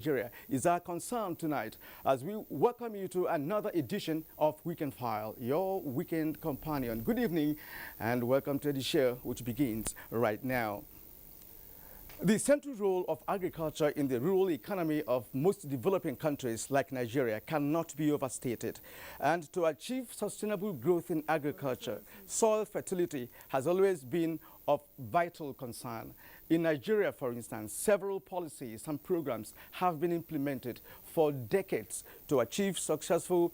Nigeria is our concern tonight as we welcome you to another edition of Weekend File, your weekend companion. Good evening and welcome to the show, which begins right now. The central role of agriculture in the rural economy of most developing countries like Nigeria cannot be overstated. And to achieve sustainable growth in agriculture, soil fertility has always been of vital concern. In Nigeria, for instance, several policies and programs have been implemented for decades to achieve successful,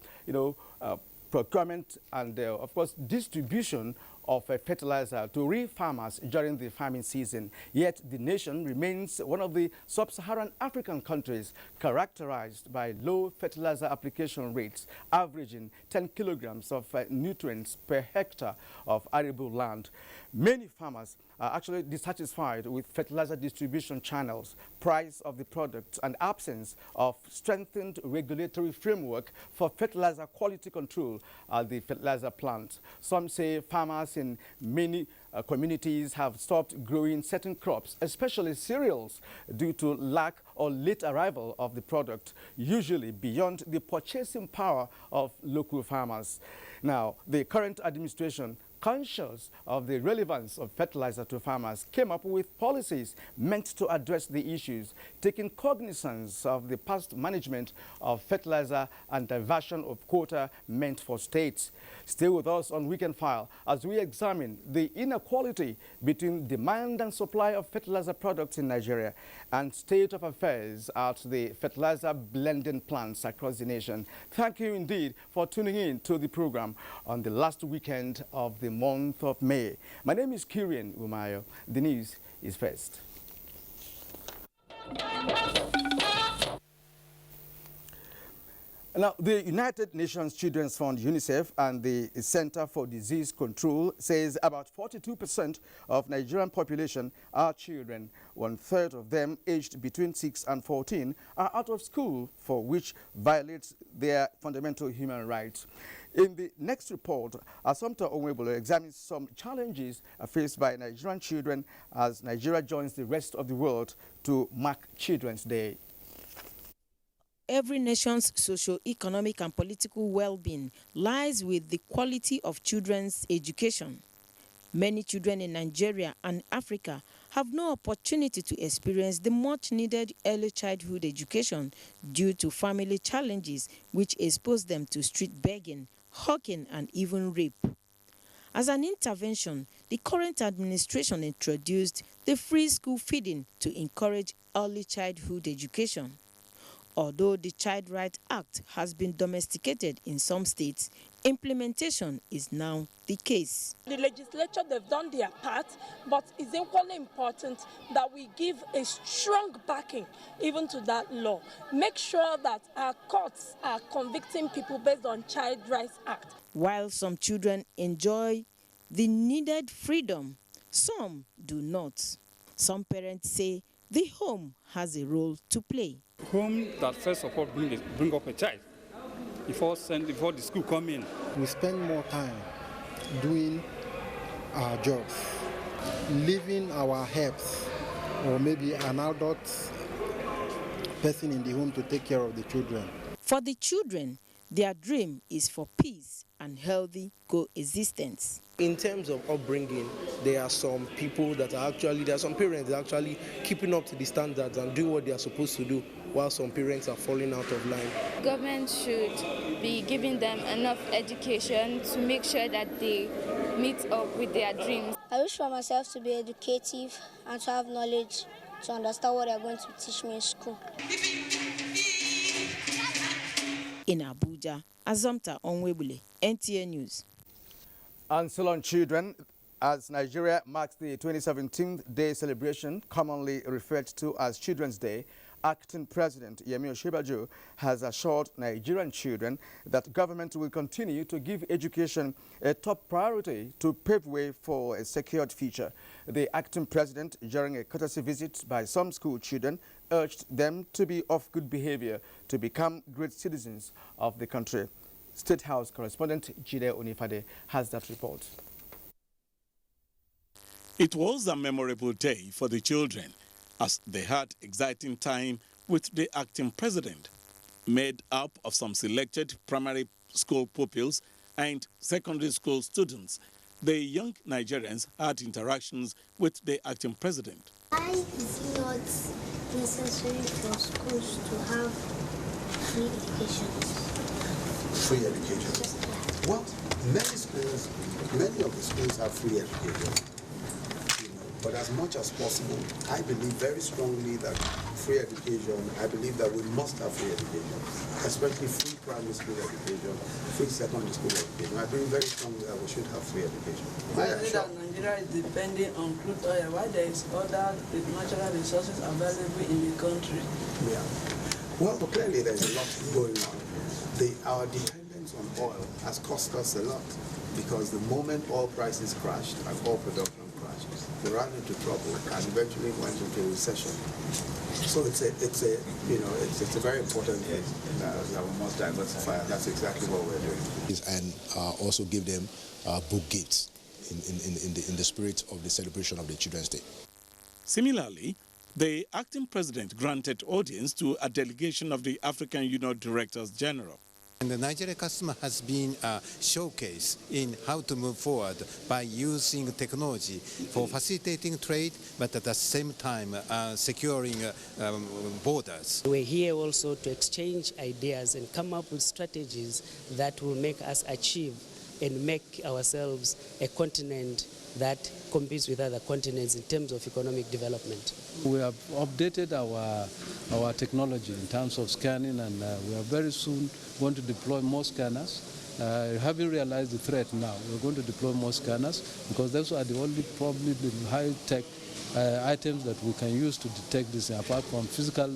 procurement and, of course, distribution of fertilizer to real farmers during the farming season. Yet the nation remains one of the sub-Saharan African countries characterized by low fertilizer application rates, averaging 10 kilograms of nutrients per hectare of arable land. Many farmers are actually dissatisfied with fertilizer distribution channels, price of the product, and absence of strengthened regulatory framework for fertilizer quality control at the fertilizer plant. Some say farmers in many communities have stopped growing certain crops, especially cereals, due to lack or late arrival of the product, usually beyond the purchasing power of local farmers. Now, the current administration, conscious of the relevance of fertilizer to farmers, came up with policies meant to address the issues, taking cognizance of the past management of fertilizer and diversion of quota meant for states. Stay with us on Weekend File as we examine the inequality between demand and supply of fertilizer products in Nigeria and state of affairs at the fertilizer blending plants across the nation. Thank you indeed for tuning in to the program on the last weekend of the month of May. My name is Kirian Umayo. The news is first. Now, the United Nations Children's Fund, UNICEF, and the Center for Disease Control says about 42% of Nigerian population are children. 1/3 of them aged between 6 and 14 are out of school, for which violates their fundamental human rights. In the next report, Assumpta Onwebolo examines some challenges faced by Nigerian children as Nigeria joins the rest of the world to mark Children's Day. Every nation's socio-economic and political well-being lies with the quality of children's education. Many children in Nigeria and Africa have no opportunity to experience the much-needed early childhood education due to family challenges which expose them to street begging, hawking, and even rape. As an intervention, the current administration introduced the free school feeding to encourage early childhood education. Although the Child Rights Act has been domesticated in some states, implementation is now the case. The legislature, they've done their part, but it's equally important that we give a strong backing even to that law. Make sure that our courts are convicting people based on Child Rights Act. While some children enjoy the needed freedom, some do not. Some parents say the home has a role to play. Home that first of all bring up a child before the school come in. We spend more time doing our jobs, leaving our helps, or maybe an adult person in the home to take care of the children. For the children, their dream is for peace and healthy coexistence. In terms of upbringing, there are some people that are actually, there are some parents that are actually keeping up to the standards and doing what they are supposed to do, while some parents are falling out of line. Government should be giving them enough education to make sure that they meet up with their dreams. I wish for myself to be educative and to have knowledge to understand what they are going to teach me in school. In Abuja, Assumpta Onwebolo, NTA News. And still on children, as Nigeria marks the 2017 day celebration, commonly referred to as Children's Day, Acting President Yemi Osinbajo has assured Nigerian children that government will continue to give education a top priority to pave way for a secured future. The acting president, during a courtesy visit by some school children, urged them to be of good behavior to become great citizens of the country. State House correspondent Jide Onifade has that report. It was a memorable day for the children as they had exciting time with the acting president. Made up of some selected primary school pupils and secondary school students, the young Nigerians had interactions with the acting president. Why is it not necessary for schools to have free education? Free education? Well, many of the schools have free education. But as much as possible, I believe very strongly that free education, I believe that we must have free education, especially free primary school education, free secondary school education. I believe very strongly that we should have free education. Why is it that Nigeria is depending on crude oil? Why there is other natural resources available in the country? Yeah. Well, clearly there's a lot going on. Our dependence on oil has cost us a lot because the moment oil prices crashed and oil production crashed, they ran into trouble and eventually went into a recession. So it's a very important thing that we must diversify, and that's exactly what we're doing. And also give them book gifts in the spirit of the celebration of the Children's Day. Similarly, the acting president granted audience to a delegation of the African Union Directors General. And the Nigerian customer has been showcased in how to move forward by using technology for facilitating trade, but at the same time securing borders. We're here also to exchange ideas and come up with strategies that will make us achieve and make ourselves a continent that competes with other continents in terms of economic development. We have updated our technology in terms of scanning, and we are very soon going to deploy more scanners. Having realized the threat now, we're going to deploy more scanners because those are the only probably the high-tech items that we can use to detect this apart from physical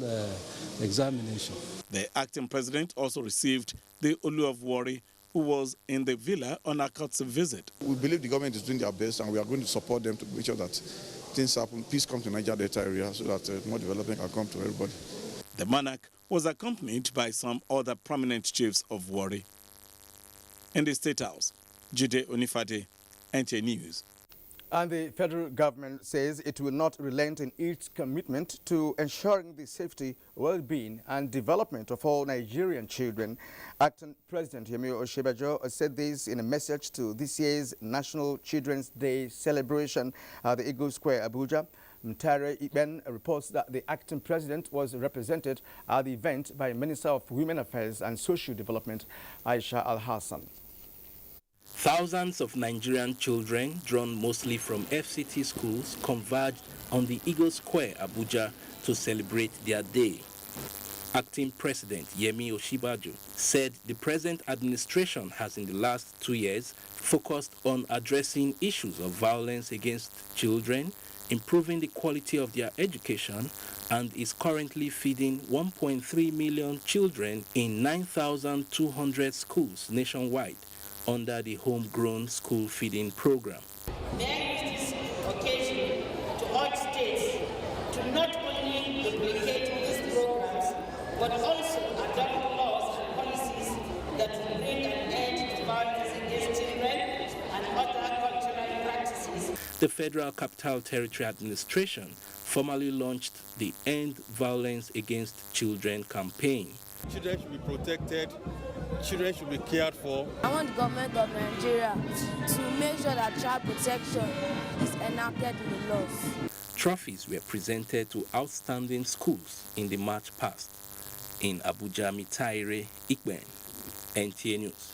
examination. The acting president also received the Olu of Warri, who was in the villa on a courtesy visit. We believe the government is doing their best and we are going to support them to make sure that things happen, peace comes to Niger Delta area so that more development can come to everybody. The monarch was accompanied by some other prominent chiefs of Warri. In the State House, Jide Onifade, NTA News. And the federal government says it will not relent in its commitment to ensuring the safety, well-being and development of all Nigerian children. Acting President Yemi Osinbajo said this in a message to this year's National Children's Day celebration at the Eagle Square, Abuja. Mtare Iben reports that the acting president was represented at the event by Minister of Women Affairs and Social Development, Aisha Al-Hassan. Thousands of Nigerian children, drawn mostly from FCT schools, converged on the Eagle Square, Abuja, to celebrate their day. Acting President Yemi Osinbajo said the present administration has in the last 2 years focused on addressing issues of violence against children, improving the quality of their education, and is currently feeding 1.3 million children in 9,200 schools nationwide under the Homegrown School Feeding Program. May I use this occasion to urge states to not only implement these programs, but also adopt laws and policies that will bring an end to violence against children and other cultural practices. The Federal Capital Territory Administration formally launched the End Violence Against Children campaign. Children should be protected, children should be cared for. I want the government of Nigeria to make sure that child protection is enacted in the laws. Trophies were presented to outstanding schools in the March past. In Abuja, Mitaire Ikben, NTA News.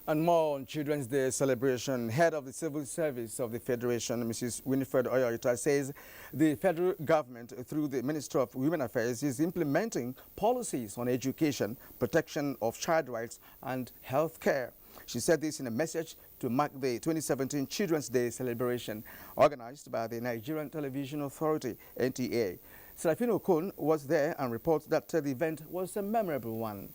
And more on Children's Day celebration, head of the Civil Service of the Federation, Mrs. Winifred Oyoita, says the federal government, through the Ministry of Women Affairs, is implementing policies on education, protection of child rights, and health care. She said this in a message to mark the 2017 Children's Day celebration organized by the Nigerian Television Authority, NTA. Serafino Okon was there and reports that the event was a memorable one.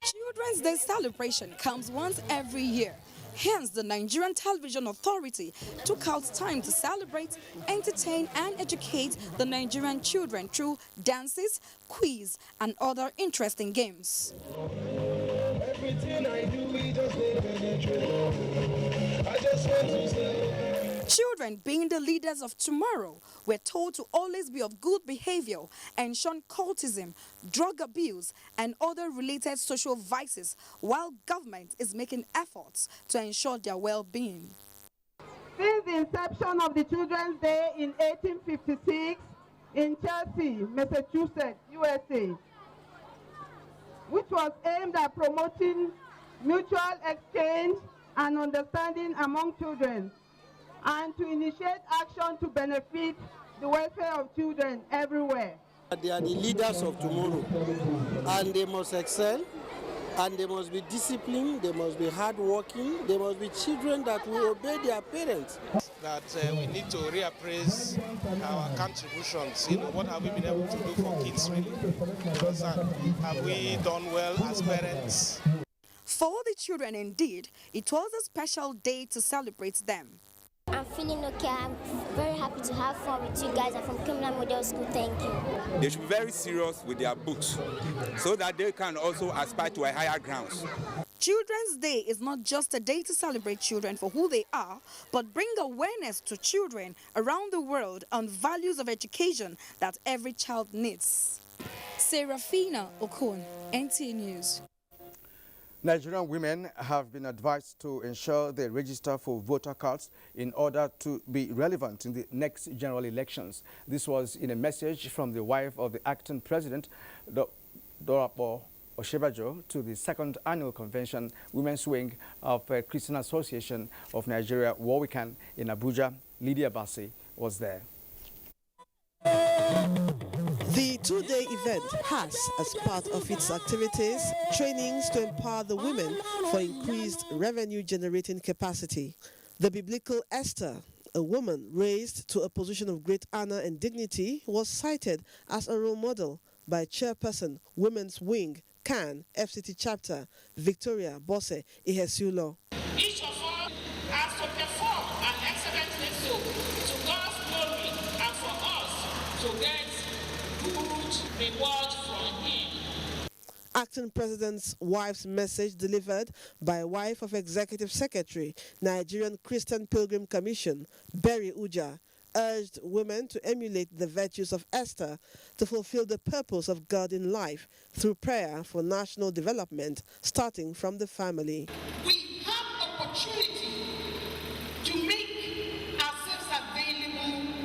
Children's Day celebration comes once every year. Hence, the Nigerian Television Authority took out time to celebrate, entertain and educate the Nigerian children through dances, quiz and other interesting games. Children, being the leaders of tomorrow, were told to always be of good behavior and shun cultism, drug abuse, and other related social vices, while government is making efforts to ensure their well-being. Since the inception of the Children's Day in 1856 in Chelsea, Massachusetts, USA, which was aimed at promoting mutual exchange and understanding among children, and to initiate action to benefit the welfare of children everywhere. They are the leaders of tomorrow, and they must excel, and they must be disciplined, they must be hardworking, they must be children that will obey their parents. That we need to reappraise our contributions. What have we been able to do for kids, really? Have we done well as parents? For the children, indeed, it was a special day to celebrate them. I'm feeling okay. I'm very happy to have fun with you guys. I'm from Criminal Model School. Thank you. They should be very serious with their books so that they can also aspire to a higher grounds. Children's Day is not just a day to celebrate children for who they are, but bring awareness to children around the world on values of education that every child needs. Serafina Okon, NTA News. Nigerian women have been advised to ensure they register for voter cards in order to be relevant in the next general elections. This was in a message from the wife of the acting president, Dorapo Oshebajo, to the second annual convention, Women's Wing of Christian Association of Nigeria, Warwican, in Abuja. Lydia Bassi was there. The two-day event has, as part of its activities, trainings to empower the women for increased revenue-generating capacity. The biblical Esther, a woman raised to a position of great honor and dignity, was cited as a role model by chairperson, Women's Wing, CAN, FCT chapter, Victoria Bose Ihesulo. Each of us has to perform an excellent so to God's glory and for us to get good reward from Him. Acting President's wife's message delivered by wife of Executive Secretary, Nigerian Christian Pilgrim Commission, Berry Uja, urged women to emulate the virtues of Esther to fulfill the purpose of God in life through prayer for national development, starting from the family. We have opportunity to make ourselves available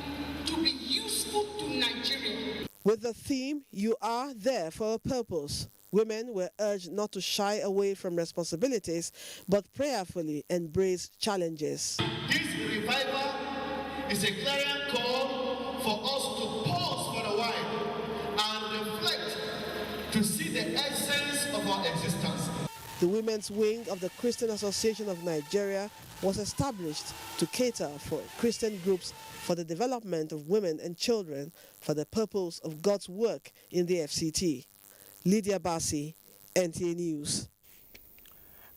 to be useful to Nigeria. With the theme, "You are there for a purpose," women were urged not to shy away from responsibilities, but prayerfully embrace challenges. This revival is a clarion call for us to pause for a while and reflect to see the essence of our existence. The Women's Wing of the Christian Association of Nigeria was established to cater for Christian groups for the development of women and children for the purpose of God's work in the FCT. Lydia Bassi, NTA News.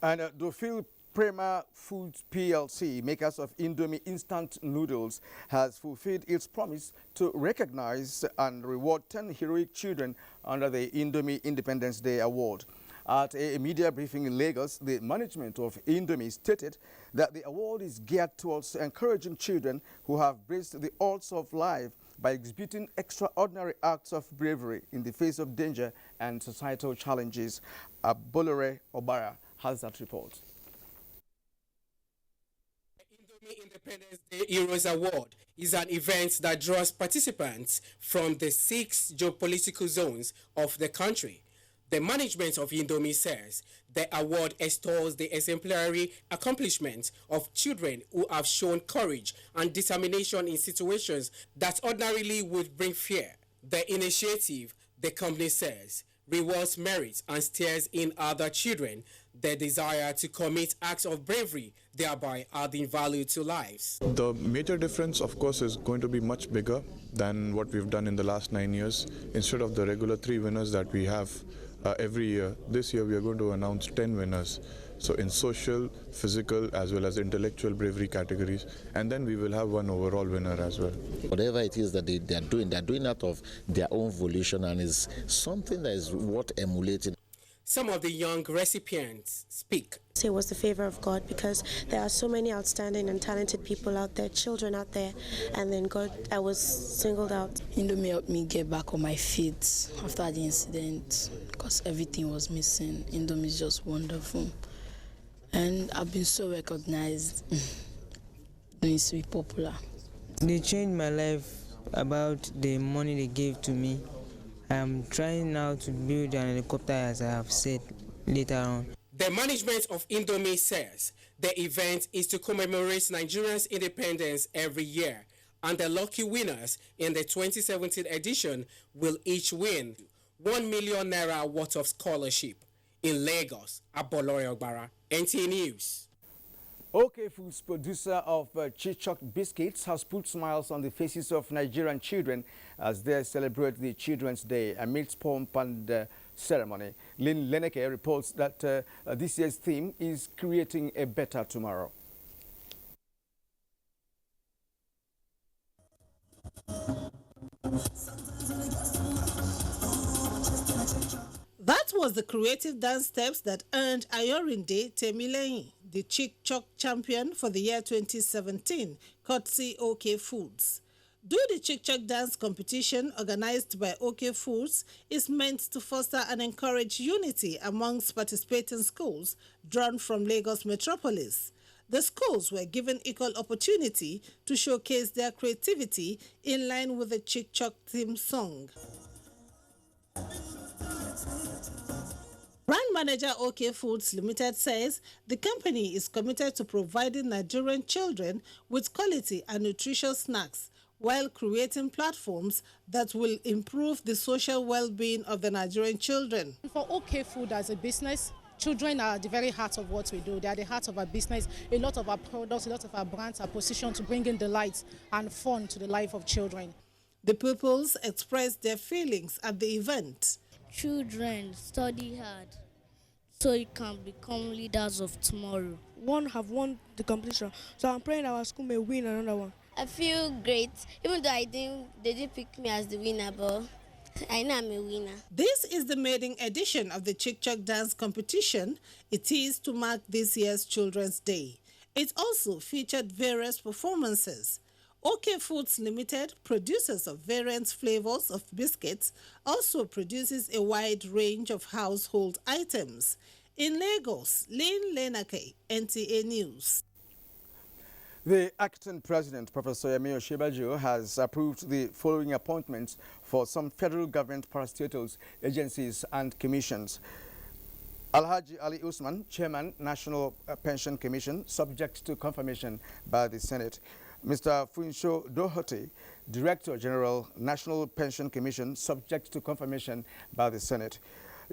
And Dofil Prema Foods PLC, makers of Indomie instant noodles, has fulfilled its promise to recognize and reward 10 heroic children under the Indomie Independence Day Award. At a media briefing in Lagos, the management of Indomie stated that the award is geared towards encouraging children who have braced the odds of life by exhibiting extraordinary acts of bravery in the face of danger and societal challenges. Abolore Obara has that report. Independence Day Heroes Award is an event that draws participants from the 6 geopolitical zones of the country. The management of Indomie says the award extols the exemplary accomplishments of children who have shown courage and determination in situations that ordinarily would bring fear. The initiative, the company says, rewards merit and stirs in other children the desire to commit acts of bravery, thereby adding value to lives. The major difference, of course, is going to be much bigger than what we've done in the last 9 years. Instead of the regular 3 winners that we have every year, this year we are going to announce 10 winners. So in social, physical, as well as intellectual bravery categories, and then we will have one overall winner as well. Whatever it is that they're doing out of their own volition, and is something that is worth emulating. Some of the young recipients speak. It was the favor of God because there are so many outstanding and talented people out there, children out there, and then God, I was singled out. Indomie helped me get back on my feet after the incident because everything was missing. Indomie is just wonderful. And I've been so recognized, doing to be popular. They changed my life about the money they gave to me. I'm trying now to build an helicopter, as I have said later on. The management of Indomie says the event is to commemorate Nigeria's independence every year, and the lucky winners in the 2017 edition will each win 1 million naira worth of scholarship. In Lagos, Abolore Ogbara, NTA News. OK Foods, producer of Chichok biscuits, has put smiles on the faces of Nigerian children as they celebrate the Children's Day amidst pomp and ceremony. Lynn Leneke reports that this year's theme is creating a better tomorrow. That was the creative dance steps that earned Ayorinde Temileyin the Chichok champion for the year 2017, courtesy OK Foods. Do the Chichok dance competition organized by OK Foods is meant to foster and encourage unity amongst participating schools drawn from Lagos metropolis. The schools were given equal opportunity to showcase their creativity in line with the Chichok theme song. Brand manager OK Foods Limited says the company is committed to providing Nigerian children with quality and nutritious snacks while creating platforms that will improve the social well-being of the Nigerian children. For OK Food as a business, children are at the very heart of what we do. They are the heart of our business. A lot of our products, a lot of our brands are positioned to bring in delight and fun to the life of children. The pupils expressed their feelings at the event. Children study hard so you can become leaders of tomorrow. One have won the competition, so I'm praying our school may win another one. I feel great, even though they didn't pick me as the winner, but I know I'm a winner. This is the maiden edition of the Chichok dance competition. It is to mark this year's Children's Day. It also featured various performances. OK Foods Limited, producers of various flavors of biscuits, also produces a wide range of household items. In Lagos, Lynn Lenake, NTA News. The acting president, Professor Yemi Osinbajo, has approved the following appointments for some federal government parastatals, agencies and commissions. Alhaji Ali Usman, Chairman, National Pension Commission, subject to confirmation by the Senate. Mr. Funsho Dohote, Director General, National Pension Commission, subject to confirmation by the Senate.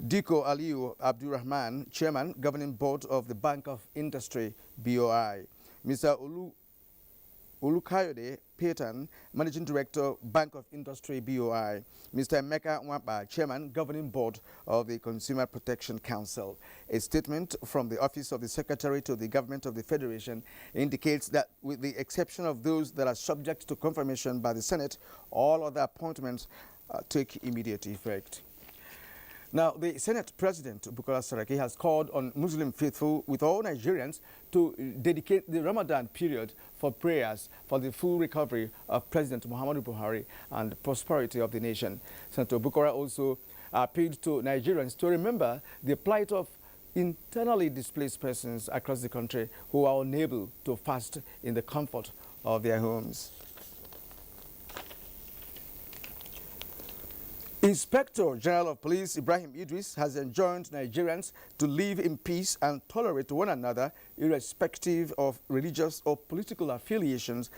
Diko Aliu Abdurrahman, Chairman, Governing Board of the Bank of Industry, BOI. Mr. Ulukayode Payton, Managing Director, Bank of Industry, BOI. Mr. Emeka Nwapa, Chairman, Governing Board of the Consumer Protection Council. A statement from the Office of the Secretary to the Government of the Federation indicates that with the exception of those that are subject to confirmation by the Senate, all other appointments take immediate effect. Now, the Senate President, Bukola Saraki, has called on Muslim faithful with all Nigerians to dedicate the Ramadan period for prayers for the full recovery of President Muhammadu Buhari and the prosperity of the nation. Senator Bukola also appealed to Nigerians to remember the plight of internally displaced persons across the country who are unable to fast in the comfort of their homes. Inspector General of Police Ibrahim Idris has enjoined Nigerians to live in peace and tolerate one another irrespective of religious or political affiliations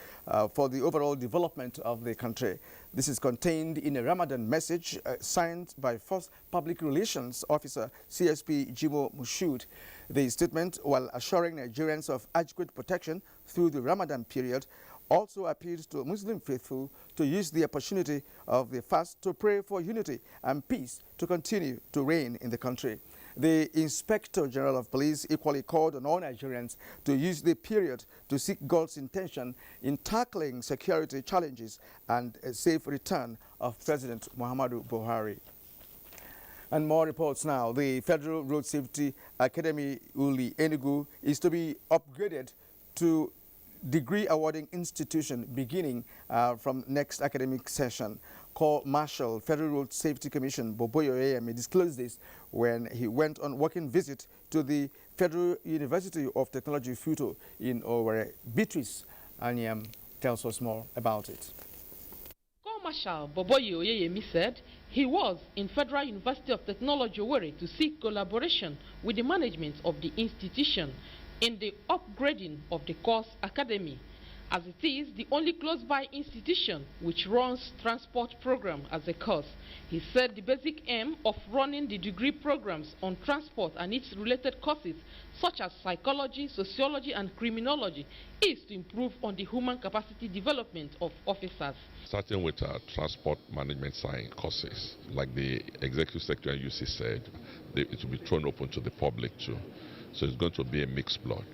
for the overall development of the country. This is contained in a Ramadan message signed by First Public Relations Officer CSP Jimo Mushood. The statement, while assuring Nigerians of adequate protection through the Ramadan period, also appeals to Muslim faithful to use the opportunity of the fast to pray for unity and peace to continue to reign in the country. The Inspector General of Police equally called on all Nigerians to use the period to seek God's intention in tackling security challenges and a safe return of President Muhammadu Buhari. And more reports now. The Federal Road Safety Academy, Uli Enugu, is to be upgraded to degree awarding institution beginning from next academic session. Corps Marshal Federal Road Safety Commission Boboyo Eyemi disclosed this when he went on working visit to the Federal University of Technology Futo in Owerri. Beatrice Anyam tells us more about it. Corps Marshal Boboyo Eyemi said he was in Federal University of Technology Owerri to seek collaboration with the management of the institution in the upgrading of the course academy, as it is the only close-by institution which runs transport program as a course. He said the basic aim of running the degree programs on transport and its related courses, such as psychology, sociology, and criminology, is to improve on the human capacity development of officers. Starting with transport management science courses, like the Executive Secretary UC said, it will be thrown open to the public too. So it's going to be a mixed blood.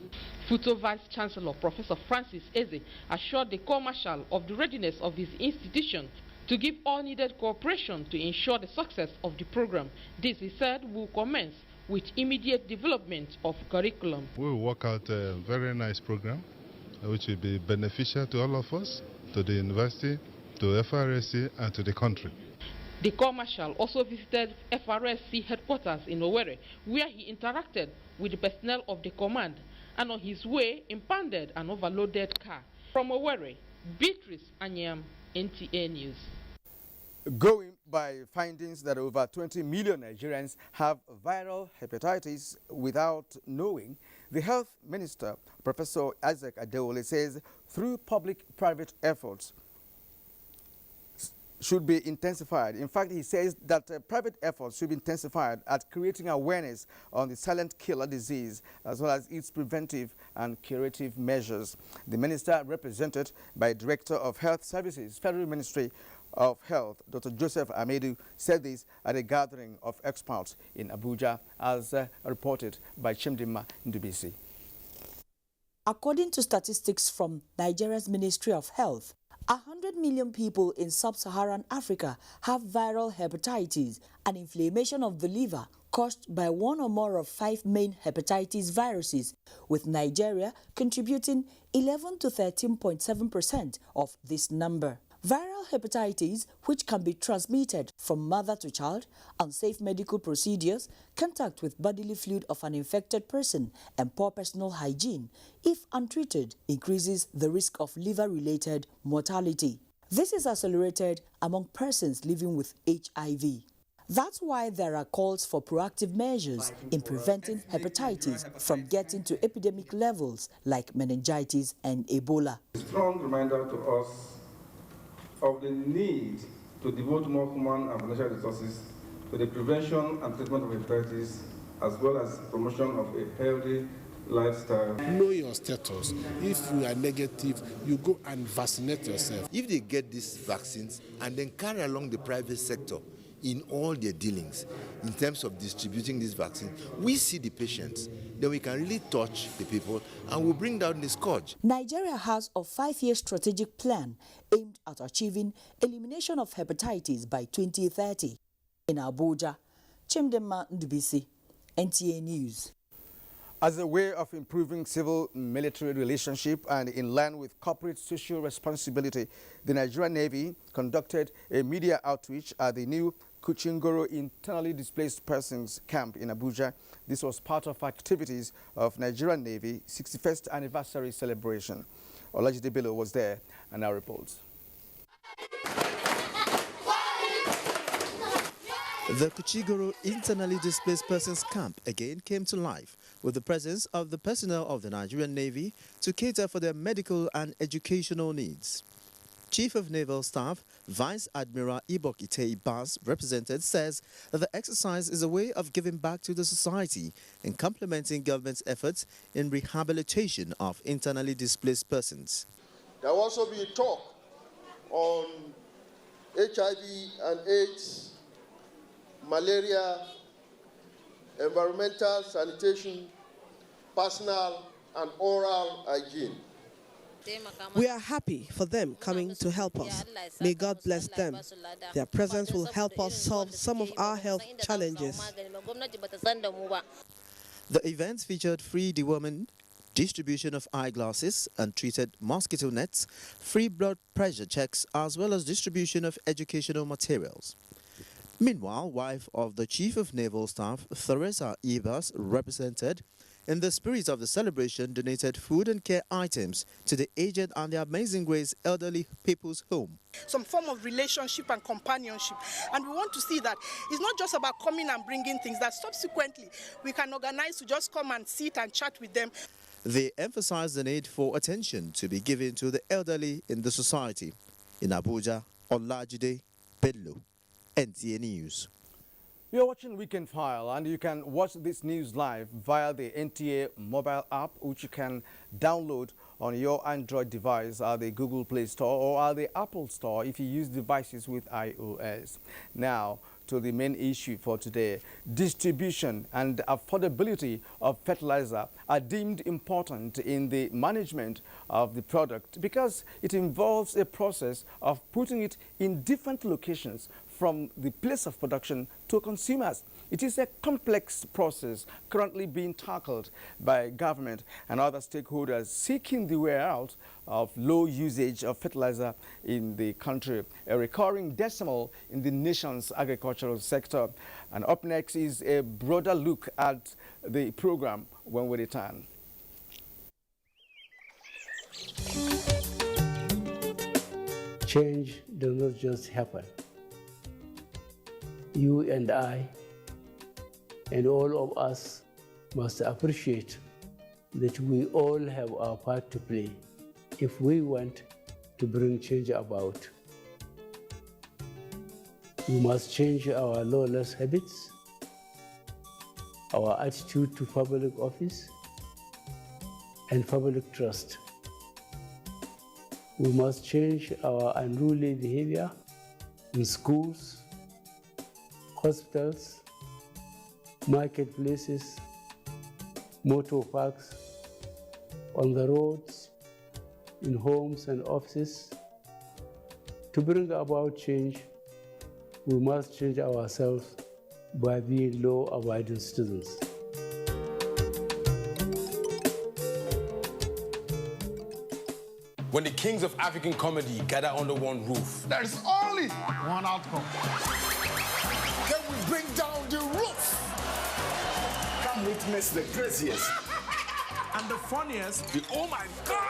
Futo Vice Chancellor Professor Francis Eze assured the Corps Marshal of the readiness of his institution to give all needed cooperation to ensure the success of the program. This, he said, will commence with immediate development of curriculum. We will work out a very nice program which will be beneficial to all of us, to the university, to FRSC, and to the country. The Corps Marshal also visited FRSC headquarters in Owerri, where he interacted with the personnel of the command, and on his way impounded an overloaded car. From Owerri, Beatrice Anyam, NTA News. Going by findings that over 20 million Nigerians have viral hepatitis without knowing, the Health Minister, Professor Isaac Adewole, says through public-private efforts should be intensified. In fact, he says that private efforts should be intensified at creating awareness on the silent killer disease, as well as its preventive and curative measures. The minister, represented by Director of Health Services, Federal Ministry of Health, Dr. Joseph Amedu, said this at a gathering of experts in Abuja, as reported by Chimdima Ndubisi. According to statistics from Nigeria's Ministry of Health, 100 million people in sub-Saharan Africa have viral hepatitis, an inflammation of the liver caused by one or more of 5 main hepatitis viruses, with Nigeria contributing 11 to 13.7% of this number. Viral hepatitis, which can be transmitted from mother to child, unsafe medical procedures, contact with bodily fluid of an infected person, and poor personal hygiene, if untreated, increases the risk of liver-related mortality. This is accelerated among persons living with HIV. That's why there are calls for proactive measures in preventing hepatitis from getting to epidemic levels like meningitis and Ebola. A strong reminder to us of the need to devote more human and financial resources to the prevention and treatment of hepatitis, as well as promotion of a healthy lifestyle. Know your status. If you are negative, you go and vaccinate yourself. If they get these vaccines and then carry along the private sector in all their dealings, in terms of distributing this vaccine, we see the patients, then we can really touch the people and we'll bring down the scourge. Nigeria has a 5-year strategic plan aimed at achieving elimination of hepatitis by 2030. In Abuja, Chimdema Ndubisi, NTA News. As a way of improving civil-military relationship and in line with corporate social responsibility, the Nigerian Navy conducted a media outreach at the new Kuchingoro Internally Displaced Persons Camp in Abuja. This was part of activities of Nigerian Navy 61st anniversary celebration. Olajide Bello was there and now reports. The Kuchingoro Internally Displaced Persons Camp again came to life with the presence of the personnel of the Nigerian Navy to cater for their medical and educational needs. Chief of Naval Staff, Vice Admiral Ibok Itei Bas, represented, says that the exercise is a way of giving back to the society and complementing government's efforts in rehabilitation of internally displaced persons. There will also be a talk on HIV and AIDS, malaria, environmental sanitation, personal and oral hygiene. We are happy for them coming to help us. May God bless them. Their presence will help us solve some of our health challenges. The events featured free deworming, distribution of eyeglasses, untreated mosquito nets, free blood pressure checks, as well as distribution of educational materials. Meanwhile, wife of the Chief of Naval Staff, Theresa Ibas, represented in the spirit of the celebration, donated food and care items to the aged and the Amazing Grace Elderly People's Home. Some form of relationship and companionship. And we want to see that it's not just about coming and bringing things, that subsequently we can organize to just come and sit and chat with them. They emphasized the need for attention to be given to the elderly in the society. In Abuja, Olajide Bello, NTA News. You're watching Weekend File, and you can watch this news live via the NTA mobile app, which you can download on your Android device at the Google Play Store or at the Apple Store if you use devices with iOS. Now, to the main issue for today. Distribution and affordability of fertilizer are deemed important in the management of the product because it involves a process of putting it in different locations from the place of production to consumers. It is a complex process currently being tackled by government and other stakeholders seeking the way out of low usage of fertilizer in the country, a recurring decimal in the nation's agricultural sector. And up next is a broader look at the program when we return. Change does not just happen. You and I and all of us must appreciate that we all have our part to play if we want to bring change about. We must change our lawless habits, our attitude to public office, and public trust. We must change our unruly behavior in schools, hospitals, marketplaces, motor parks, on the roads, in homes and offices. To bring about change, we must change ourselves by being law-abiding citizens. When the kings of African comedy gather under one roof, there is only one outcome. Can we bring down the roof? Come witness the craziest and the funniest, the oh my God,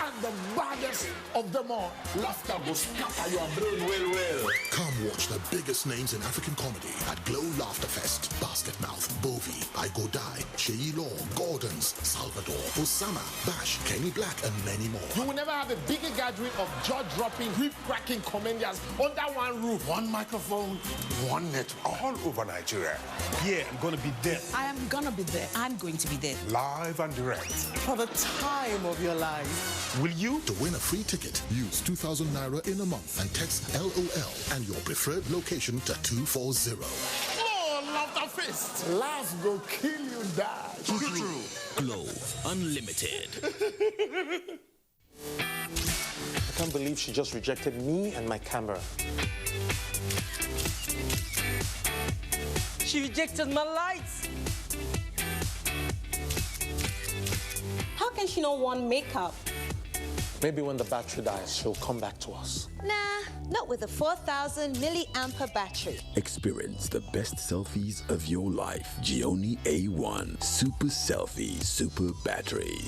and the baddest of them all. Laughter will scatter your brain well. Come watch the biggest names in African comedy at Glow Laughter Fest. Basket Mouth, Bovi, I Go Die, Sheyi Law, Gordons, Salvador, Osama, Bash, Kenny Black, and many more. You will never have a bigger gathering of jaw-dropping, whip-cracking comedians under one roof. One microphone, one network, all over Nigeria. Yeah, I'm gonna be there. I am gonna be there. I'm going to be there. Live and direct. For the time of your life. Will you? To win a free ticket, use 2,000 Naira in a month and text LOL and your preferred location to 240. Oh, Laughter Fest. Laugh go kill you, die. True. Glow Unlimited. I can't believe she just rejected me and my camera. She rejected my lights. How can she not want makeup? Maybe when the battery dies, she'll come back to us. Nah, not with a 4,000 milliampere battery. Experience the best selfies of your life. Gioni A1 Super Selfie Super Battery.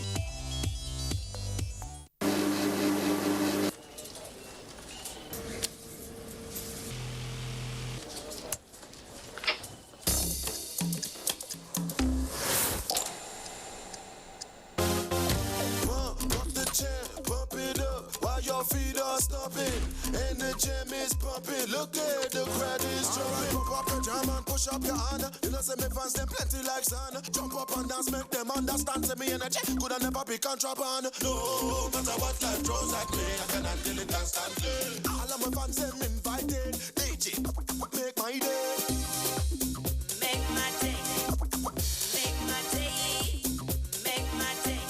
Look at the crowd is jumping. Pop up your jam and push up your hand. You know, say me fans them plenty like sun. Jump up and dance, make them understand. Say me energy could never be contraband. No matter what life throws at me, I can handle it constantly. All of my fans them invited. DJ, make my day. Make my day. Make my day. Make my day.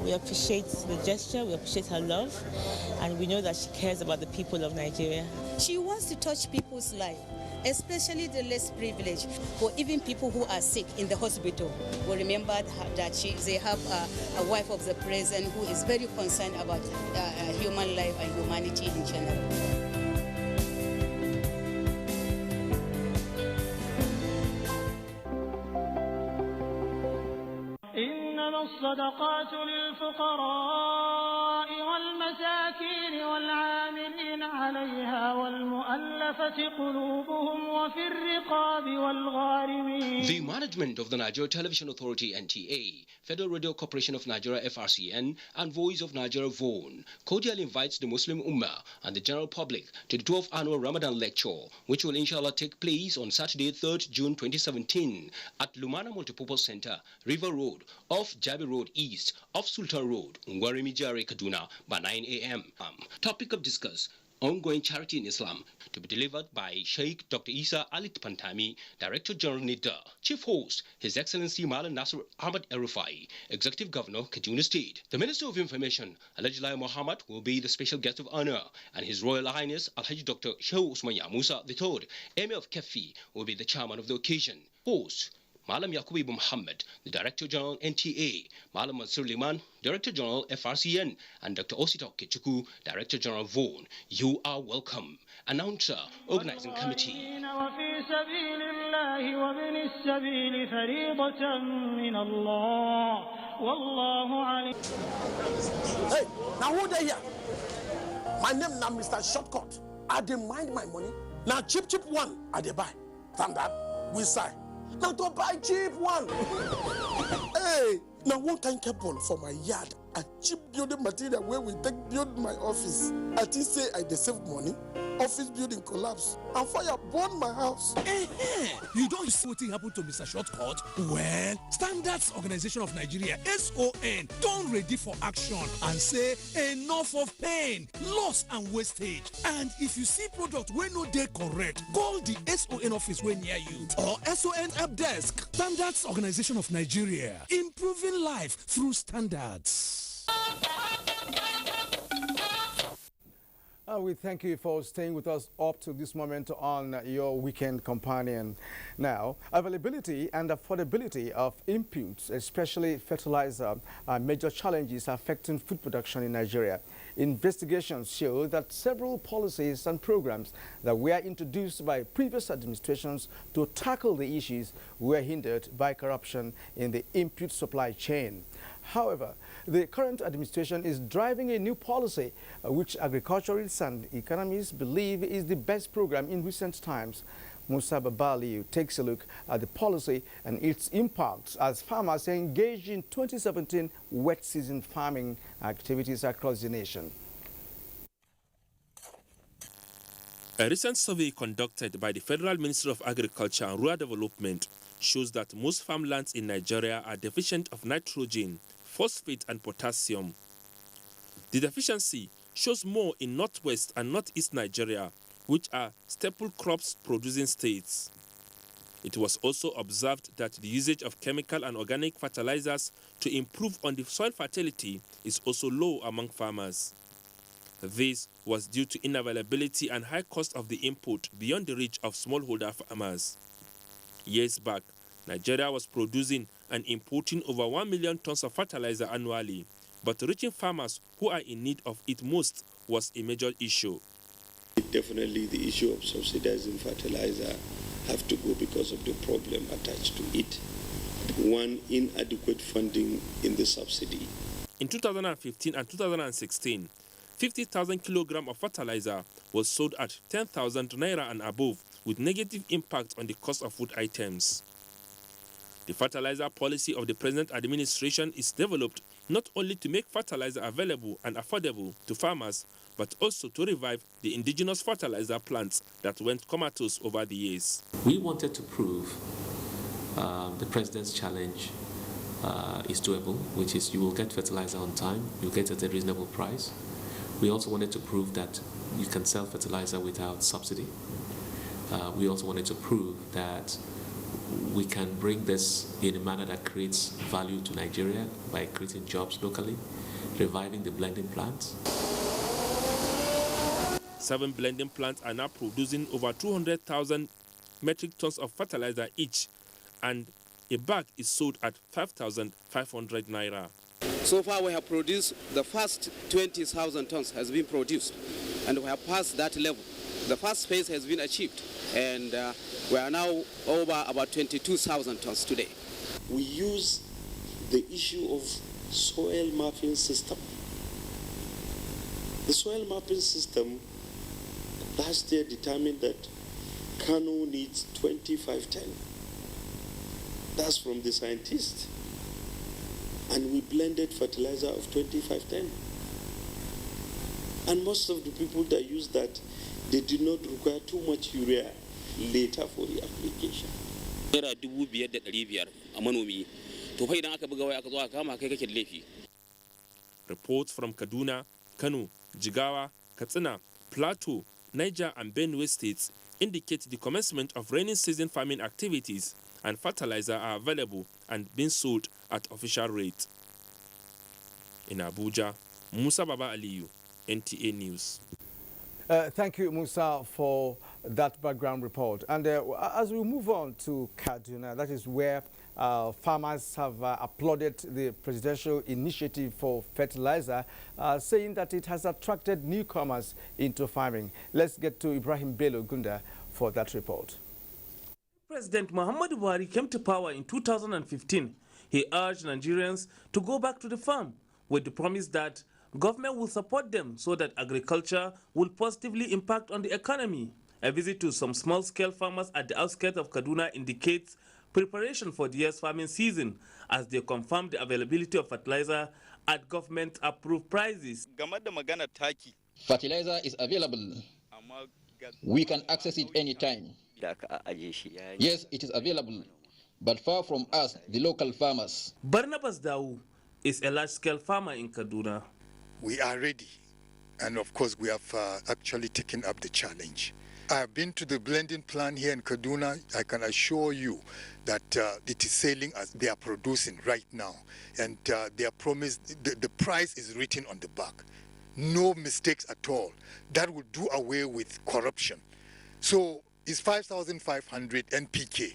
We appreciate the gesture, we appreciate her love, and we know that she cares about the people of Nigeria. She wants to touch people's life, especially the less privileged, for even people who are sick in the hospital. We remember that they have a wife of the president who is very concerned about human life and humanity in general. الصدقات للفقراء والمساكين والعاملين عليها والمؤلفة قلوبهم وفي الرقاب والغارمين. The management of the Nigeria Television Authority NTA, Federal Radio Corporation of Nigeria FRCN, and Voice of Nigeria VON cordially invites the Muslim Ummah and the general public to the 12th annual Ramadan lecture, which will inshallah take place on Saturday, 3rd June 2017 at Lumana Multipurpose Center, River Road, off Jabi Road East, off Sultan Road, Ngwarimi Jare, Kaduna, by 9 a.m. Topic of discuss: ongoing charity in Islam, to be delivered by Sheikh Dr. Isa Ali Pantami, Director General NIDA. Chief host, His Excellency Malan Nasir Ahmad Erufai, Executive Governor, Kaduna State. The Minister of Information, Alhaji Lai Mohammed, will be the special guest of honor, and His Royal Highness Alhaji Dr. Shehu Usman Musa III, Emir of Kefi, will be the chairman of the occasion. Host, Malam Yakubu Muhammad, the Director General NTA, Malam Mansur Liman, Director General FRCN, and Dr. Osita Kechuku, Director General VON. You are welcome. Announcer, Organizing Committee. Hey, now who they here? My name now Mr. Shortcut. I didn't mind my money. Now cheap one, I dey buy. Standard, we say. Now to buy cheap one. Hey, now one kind cable for my yard. A cheap building material where we take build my office. I think say I dey save money. Office building collapse and fire burn my house. You don't see what happened to Mr. Shortcut? Well, Standards Organization of Nigeria, SON, don't ready for action and say enough of pain, loss and wastage. And if you see product where no dey correct, call the SON office where near you or SON help desk. Standards Organization of Nigeria, improving life through standards. We thank you for staying with us up to this moment on your weekend companion. Now, availability and affordability of inputs, especially fertilizer, are major challenges affecting food production in Nigeria. Investigations show that several policies and programs that were introduced by previous administrations to tackle the issues were hindered by corruption in the input supply chain. However, the current administration is driving a new policy which agriculturists and economists believe is the best program in recent times. Musa Babaliu takes a look at the policy and its impacts as farmers engage in 2017 wet season farming activities across the nation. A recent survey conducted by the Federal Ministry of Agriculture and Rural Development shows that most farmlands in Nigeria are deficient of nitrogen, phosphate and potassium. The deficiency shows more in northwest and northeast Nigeria, which are staple crops producing states. It was also observed that the usage of chemical and organic fertilizers to improve on the soil fertility is also low among farmers. This was due to unavailability and high cost of the input beyond the reach of smallholder farmers. Years back, Nigeria was producing and importing over 1 million tons of fertilizer annually, but reaching farmers who are in need of it most was a major issue. Definitely the issue of subsidizing fertilizer have to go because of the problem attached to it. One, inadequate funding in the subsidy. In 2015 and 2016, 50,000 kilograms of fertilizer was sold at 10,000 naira and above, with negative impact on the cost of food items. The fertilizer policy of the present administration is developed not only to make fertilizer available and affordable to farmers, but also to revive the indigenous fertilizer plants that went comatose over the years. We wanted to prove the president's challenge is doable, which is you will get fertilizer on time, you'll get it at a reasonable price. We also wanted to prove that you can sell fertilizer without subsidy. We also wanted to prove that we can bring this in a manner that creates value to Nigeria by creating jobs locally, reviving the blending plants. 7 blending plants are now producing over 200,000 metric tons of fertilizer each, and a bag is sold at 5,500 naira. So far we have produced, the first 20,000 tons has been produced, and we have passed that level. The first phase has been achieved, and we are now over about 22,000 tons today. We use the issue of soil mapping system. The soil mapping system last year determined that Kano needs 2510. That's from the scientists. And we blended fertilizer of 2510. And most of the people that use that, they did not require too much urea later for the application. Reports from Kaduna, Kano, Jigawa, Katsina, Plateau, Niger and Benue states indicate the commencement of rainy season farming activities, and fertilizer are available and being sold at official rate. In Abuja, Musa Baba Aliyu, NTA News. Thank you, Musa, for that background report. And as we move on to Kaduna, that is where farmers have applauded the presidential initiative for fertilizer, saying that it has attracted newcomers into farming. Let's get to Ibrahim Bello Gunda for that report. President Muhammadu Buhari came to power in 2015. He urged Nigerians to go back to the farm with the promise that government will support them so that agriculture will positively impact on the economy. A visit to some small-scale farmers at the outskirts of Kaduna indicates preparation for the year's farming season as they confirm the availability of fertilizer at government-approved prices. Fertilizer is available. We can access it anytime. Yes, it is available, but far from us, the local farmers. Barnabas Dawu is a large-scale farmer in Kaduna. We are ready, and of course we have actually taken up the challenge. I have been to the blending plant here in Kaduna. I can assure you that it is selling as they are producing right now, and they are promised, the price is written on the back. No mistakes at all. That will do away with corruption. So it's 5,500 NPK.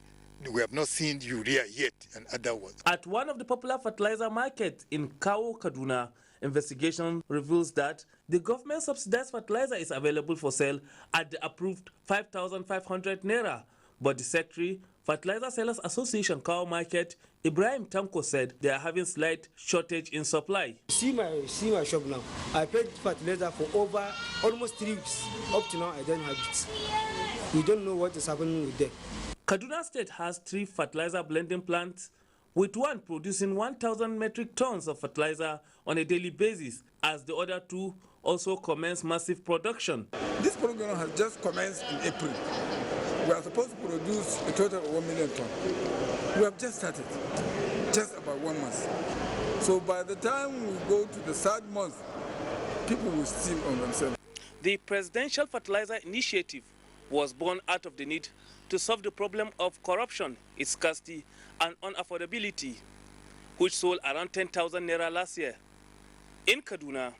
We have not seen urea yet and other ones. At one of the popular fertilizer markets in Kawo, Kaduna, investigation reveals that the government subsidized fertilizer is available for sale at the approved 5,500 naira. But the Secretary, Fertilizer Sellers Association Kawo Market, Ibrahim Tanko, said they are having slight shortage in supply. See my shop now. I paid fertilizer for over almost 3 weeks. Up to now, I don't have it. We don't know what is happening with them. Kaduna State has 3 fertilizer blending plants, with one producing 1,000 metric tons of fertilizer on a daily basis, as the other 2 also commence massive production. This program has just commenced in April. We are supposed to produce a total of 1 million tons. We have just started, just about 1 month. So by the time we go to the 3rd month, people will steam on themselves. The Presidential Fertilizer Initiative was born out of the need to solve the problem of corruption, its scarcity and unaffordability, which sold around 10,000 naira last year. In Kaduna,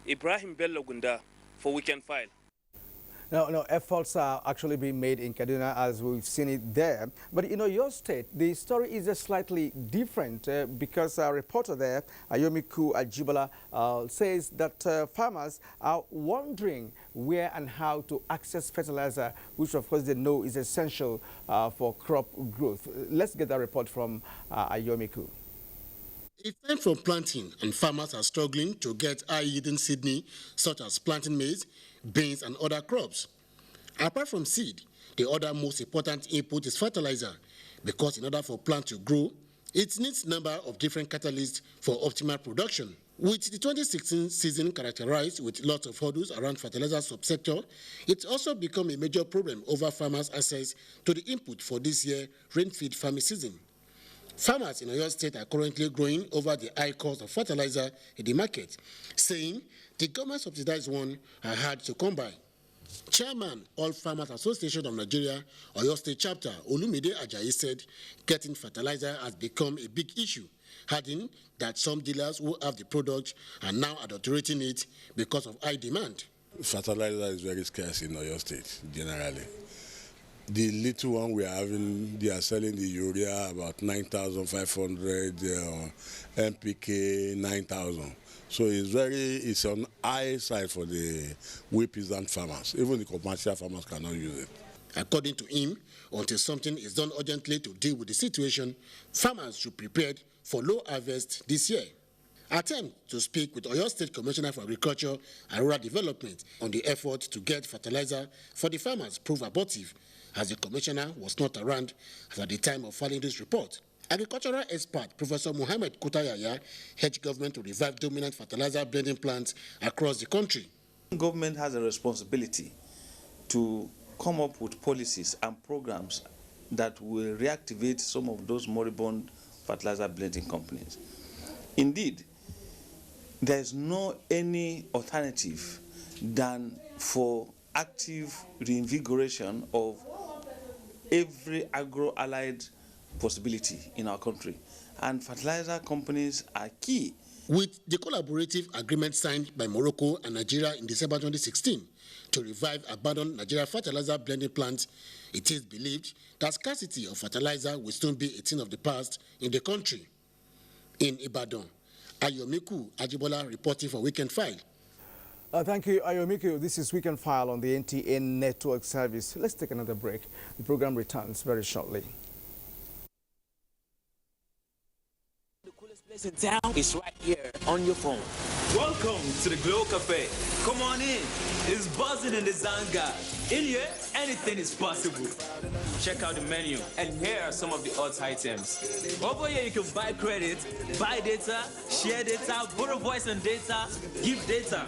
Ibrahim Bello Gunda for Weekend File. No, efforts are actually being made in Kaduna as we've seen it there. But you know, your state, the story is slightly different because a reporter there, Ayomiku Ajibala, says that farmers are wondering where and how to access fertilizer, which of course they know is essential for crop growth. Let's get that report from Ayomiku. It's time for planting, and farmers are struggling to get high-yielding seed, such as planting maize, beans, and other crops. Apart from seed, the other most important input is fertilizer, because in order for plant to grow, it needs a number of different catalysts for optimal production. With the 2016 season characterized with lots of hurdles around fertilizer subsector, it's also become a major problem over farmers' access to the input for this year's rain-fed farming season. Farmers in Oyo State are currently growing over the high cost of fertilizer in the market, saying the government subsidized one are hard to come by. Chairman, All Farmers Association of Nigeria, Oyo State Chapter, Olumide Ajayi said getting fertilizer has become a big issue, adding that some dealers who have the product are now adulterating it because of high demand. Fertilizer is very scarce in Oyo State, generally. The little one we are having, they are selling the urea about 9,500, NPK 9,000. So it's on high side for the we peasant farmers. Even the commercial farmers cannot use it. According to him, until something is done urgently to deal with the situation, farmers should be prepared for low harvest this year. Attempt to speak with Oyo State Commissioner for Agriculture and Rural Development on the effort to get fertilizer for the farmers proved abortive, as the commissioner was not around at the time of filing this report. Agricultural expert Professor Mohammed Kutayaya urged government to revive dominant fertilizer blending plants across the country. Government has a responsibility to come up with policies and programs that will reactivate some of those moribund fertilizer blending companies. Indeed, there is no any alternative than for active reinvigoration of every agro-allied possibility in our country, and fertilizer companies are key. With the collaborative agreement signed by Morocco and Nigeria in December 2016 to revive abandoned Nigeria fertilizer blending plants, it is believed that scarcity of fertilizer will soon be a thing of the past in the country. In Ibadan, Ayomiku Ajibola reporting for Weekend File. Thank you, Ayomiku. This is Weekend File on the NTA network service. Let's take another break. The program returns very shortly. Place in town is right here on your phone. Welcome to the Glow Cafe. Come on in. It's buzzing in the Zanga. In here, anything is possible. Check out the menu, and here are some of the odds items. Over here, you can buy credit, buy data, share data, borrow voice and data, give data.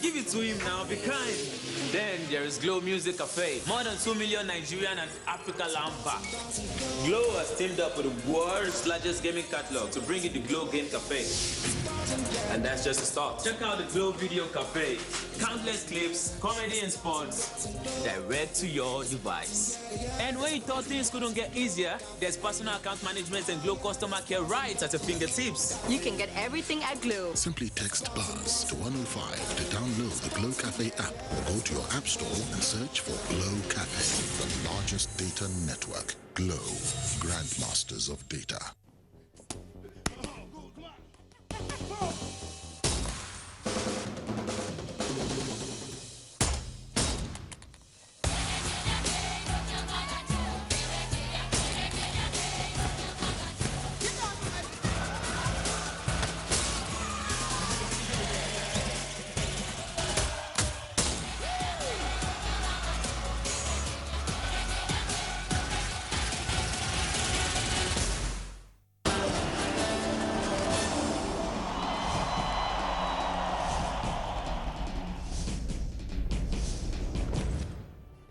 Give it to him now, be kind. Then there is Glow Music Cafe. More than 2 million Nigerian and Africa land back. Glow has teamed up with the world's largest gaming catalog to bring you the Glow Game Cafe. And that's just a start. Check out the Glow Video Cafe. Countless clips, comedy and sports, direct to your device. And when you thought things couldn't get easier, there's personal account management and Glow customer care right at your fingertips. You can get everything at Glow. Simply text BUZZ to 105 to download the Glow Cafe app or go to your app store and search for Glow Cafe, the largest data network. Glow, grandmasters of data.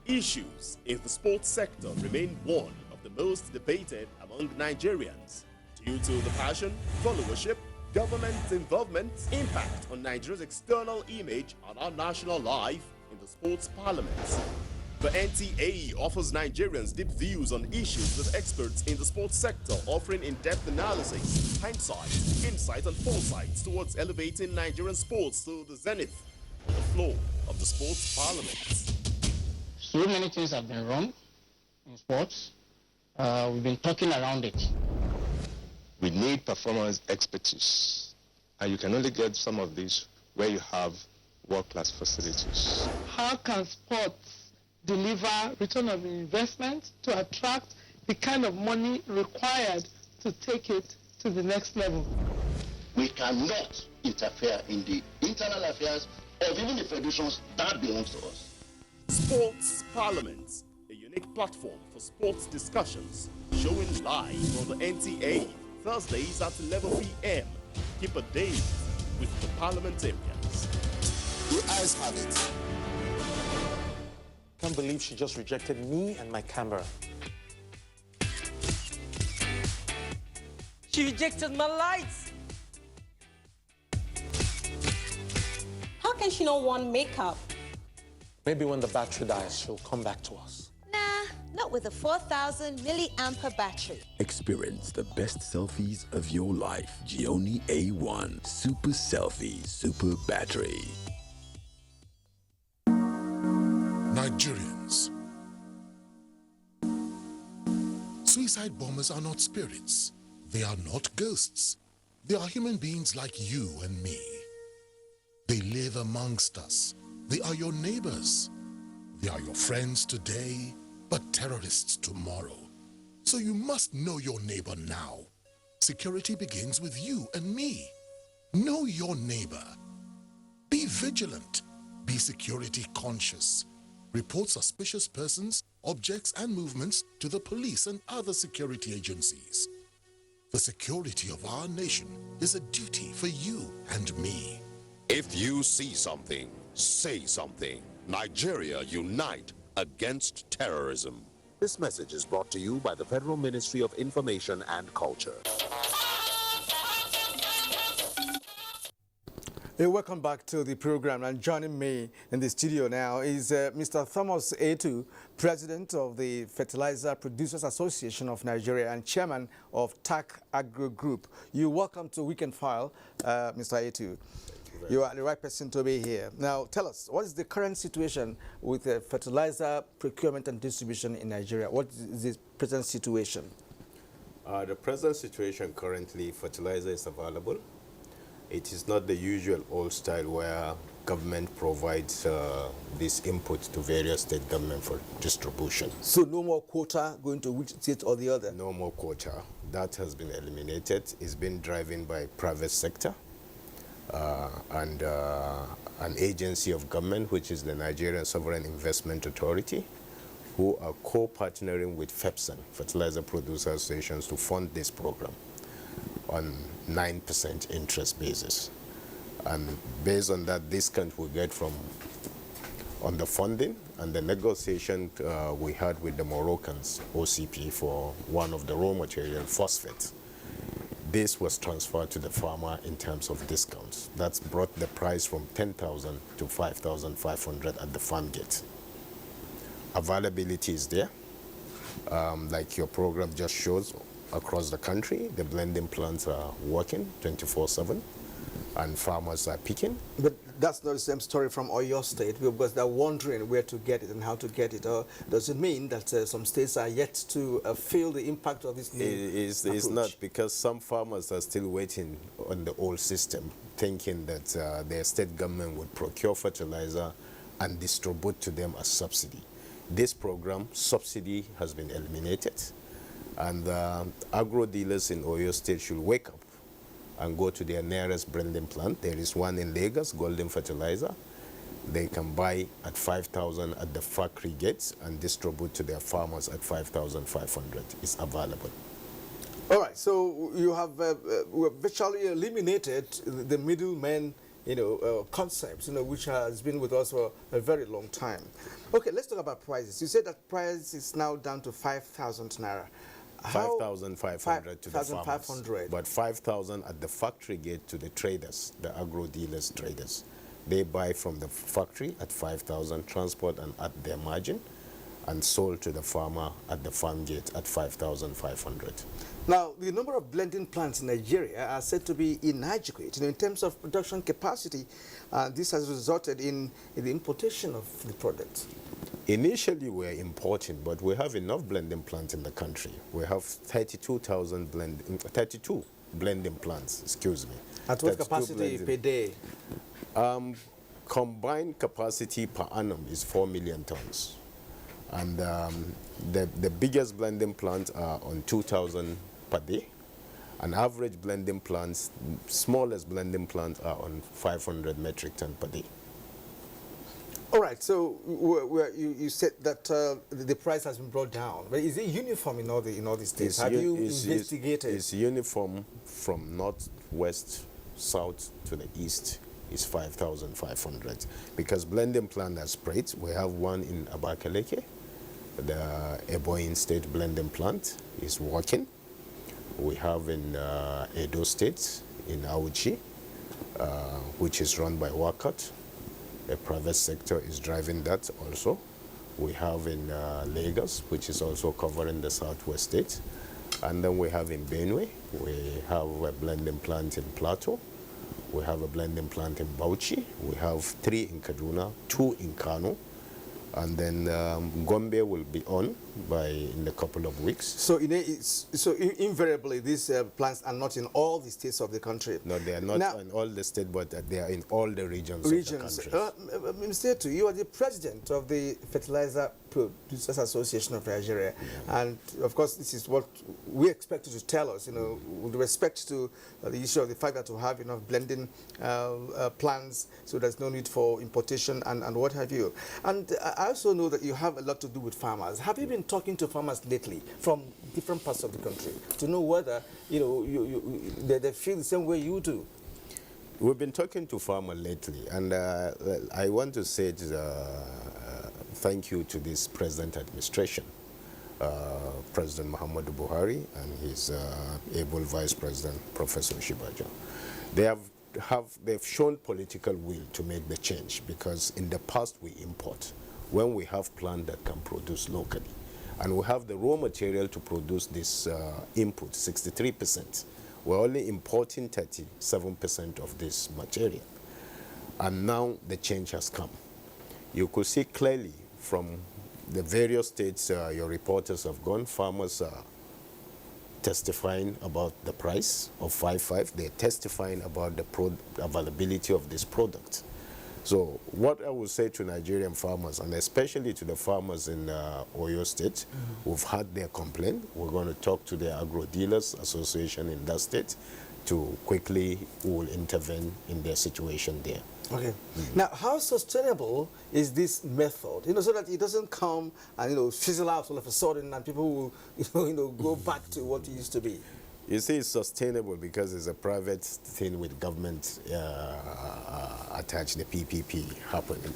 Issues in the sports sector remain one of the most debated among Nigerians due to the passion, followership, government involvement, impact on Nigeria's external image and our national life in the sports parliament. The NTA offers Nigerians deep views on issues with experts in the sports sector, offering in-depth analysis, hindsight, insight and foresight towards elevating Nigerian sports to the zenith on the floor of the sports parliament. So many things have been wrong in sports. We've been talking around it. We need performance expertise, and you can only get some of these where you have world-class facilities. How can sports deliver return of investment to attract the kind of money required to take it to the next level? We cannot interfere in the internal affairs of even the federations that belongs to us. Sports Parliament, a unique platform for sports discussions, showing live on the NTA, Thursdays at 11 p.m. Keep a date with the parliamentarians. The eyes have it. I can't believe she just rejected me and my camera. She rejected my lights. How can she not want makeup? Maybe when the battery dies, she'll come back to us. Nah, not with a 4,000 milliampere battery. Experience the best selfies of your life. Gioni A1 Super Selfie Super Battery. Nigerians. Suicide bombers are not spirits. They are not ghosts. They are human beings like you and me. They live amongst us. They are your neighbors. They are your friends today, but terrorists tomorrow. So you must know your neighbor now. Security begins with you and me. Know your neighbor. Be vigilant. Be security conscious. Report suspicious persons, objects, and movements to the police and other security agencies. The security of our nation is a duty for you and me. If you see something, say something. Nigeria, unite against terrorism. This message is brought to you by the Federal Ministry of Information and Culture. Hey, welcome back to the program, and joining me in the studio now is Mr. Thomas Etu, President of the Fertilizer Producers Association of Nigeria and Chairman of TAC Agro Group. You're welcome to Weekend File, Mr. Etu. You are the right person to be here. Now, tell us, what is the current situation with fertilizer procurement and distribution in Nigeria? What is the present situation? The present situation currently, fertilizer is available. It is not the usual old style where government provides this input to various state government for distribution. So no more quota going to which state or the other? No more quota. That has been eliminated. It's been driven by private sector and an agency of government, which is the Nigerian Sovereign Investment Authority, who are co-partnering with FEPSAN, Fertilizer Producer Associations, to fund this program on 9% interest basis. And based on that discount we get from on the funding and the negotiation we had with the Moroccans, OCP, for one of the raw material, phosphate, this was transferred to the farmer in terms of discounts. That's brought the price from 10,000 to 5,500 at the farm gate. Availability is there. Like your program just shows, across the country, the blending plants are working 24/7, and farmers are picking. But that's not the same story from Oyo State, because they're wondering where to get it and how to get it. Or does it mean that some states are yet to feel the impact of this new approach? It's not, because some farmers are still waiting on the old system, thinking that their state government would procure fertilizer and distribute to them as subsidy. This program, subsidy, has been eliminated. And agro dealers in Oyo State should wake up and go to their nearest blending plant. There is one in Lagos, Golden Fertilizer. They can buy at 5,000 at the factory gates and distribute to their farmers at 5,500. It's available. All right, so you have virtually eliminated the middleman, concepts, which has been with us for a very long time. Okay, let's talk about prices. You said that price is now down to 5,000 naira. 5,500 to the farmers, 5,500. but 5,000 at the factory gate to the traders, the agro dealers, traders. They buy from the factory at 5,000, transport and at their margin, and sold to the farmer at the farm gate at 5,500. Now, the number of blending plants in Nigeria are said to be inadequate in terms of production capacity. This has resulted in the importation of the product. Initially, we're importing, but we have enough blending plants in the country. We have 32 blending plants, excuse me. At what capacity per day? Combined capacity per annum is 4 million tons. And the biggest blending plants are on 2,000 per day. An average blending plants, smallest blending plants are on 500 metric ton per day. All right, so you said that the price has been brought down, but is it uniform in all the states? Have you investigated? It's uniform from north, west, south to the east. Is 5,500, because blending plant are spread. We have one in Abakaleke, the Ebonyi State blending plant is working. We have in Edo State in Abuja, which is run by Wakat. A private sector is driving that also. We have in Lagos, which is also covering the southwest states. And then we have in Benue, we have a blending plant in Plateau. We have a blending plant in Bauchi. We have 3 in Kaduna, 2 in Kano. And then Gombe will be on in a couple of weeks. So, invariably, these plants are not in all the states of the country. No, they are not in all the states, but they are in all the regions of the country. Mr. Etu, you are the president of the Fertilizer Producers Association of Nigeria. And, of course, this is what we expect you to tell us, with respect to the issue of the fact that we have enough blending plants, so there's no need for importation and what have you. And I also know that you have a lot to do with farmers. Have you been talking to farmers lately from different parts of the country to know whether they feel the same way you do? We've been talking to farmers lately, and I want to say thank you to this present administration, President Muhammadu Buhari and his able Vice President, Professor Shibaja. They've shown political will to make the change, because in the past we import when we have plants that can produce locally. And we have the raw material to produce this input, 63%. We're only importing 37% of this material. And now the change has come. You could see clearly from the various states your reporters have gone, farmers are testifying about the price of 5.5. They're testifying about the availability of this product. So what I would say to Nigerian farmers, and especially to the farmers in Oyo State, who've had their complaint, we're going to talk to the Agro-Dealers Association in that state to quickly will intervene in their situation there. Okay. Now, how sustainable is this method? So that it doesn't come and fizzle out all of a sudden, and people will go back to what it used to be. You see, it's sustainable because it's a private thing with government attached, the PPP happening.